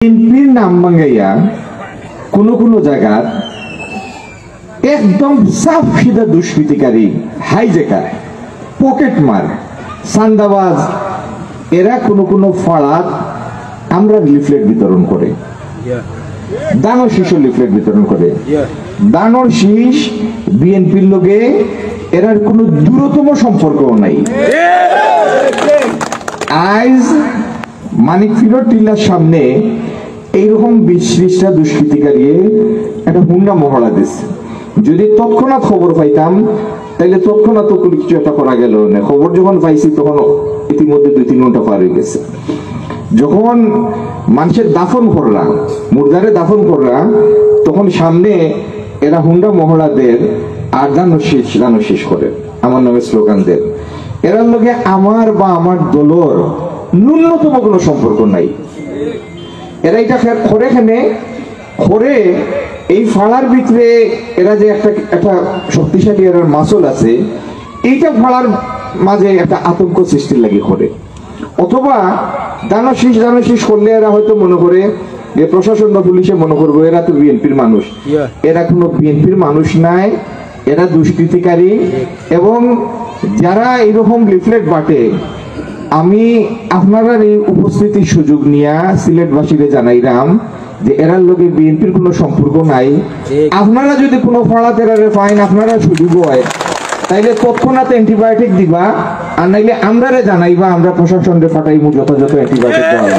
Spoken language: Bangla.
বিএনপির নাম ভাঙাইয়া কোনো কোনো জায়গার একদম সাফ সিধা দুষ্কৃতিকারী, হাইজেকার, পকেটমার, সান্দাবাজ এরা কোনো কোনো ফাড়াত আমরা লিফলেট বিতরণ করে, দানর শীষ লিফলেট বিতরণ করে। দানর শীষ বিএনপির লোকে এরার কোনো দূরতম সম্পর্কও নাই। আজ মানিক ফিরোজ টিল্লার সামনে এইরকম 20-30টা দুষ্কৃতিকারী একটা হুন্ডা মহড়া দিচ্ছে। যদি তৎক্ষণাৎ খবর পাইতাম তাইলে তৎক্ষণাৎ কিছু একটা করা গেল না। খবর যখন পাইছি তখন ইতিমধ্যে 2-3 ঘন্টা পার হয়ে গেছে। যখন মানুষের দাফন করলাম, মুর্দারে দাফন করলাম, তখন সামনে এরা হুন্ডা মহড়াদের আর দানর শেষ করে আমার নামে স্লোগান দেন। এরার লোকে আমার বা আমার দলর ন্যূনতম কোনো সম্পর্ক নাই। এরা এটা করে করে এই ফাড়ার ভিতরে এরা যে একটা শক্তিশালী এরার মাসল আছে, এইটা ফাড়ার মাঝে একটা আতঙ্ক সৃষ্টির লাগে করে। অথবা দানর শীষ করলে এরা হয়তো মনে করে যে প্রশাসন বা পুলিশে মনে করবো এরা তো বিএনপির মানুষ। এরা কোনো বিএনপির মানুষ নাই, এরা দুষ্কৃতিকারী। এবং যারা এইরকম লিফলেট বাটে, আমি আপনারা এই উপস্থিতির সুযোগ নিয়ে সিলেটবাসীকে জানাইলাম যে এরার লোকে বিএনপির কোনো সম্পর্ক নাই। আপনারা যদি কোনো ফাড়া তেরারে ফাইন আপনারা সুযোগ হয় তাইলে তৎক্ষণাৎ অ্যান্টিবায়োটিক দিবা, আর নাইলে আমরারে জানাইবা, আমরা প্রশাসনকে ফাটাইমু যথাযথ অ্যান্টিবায়োটিক দেওয়া।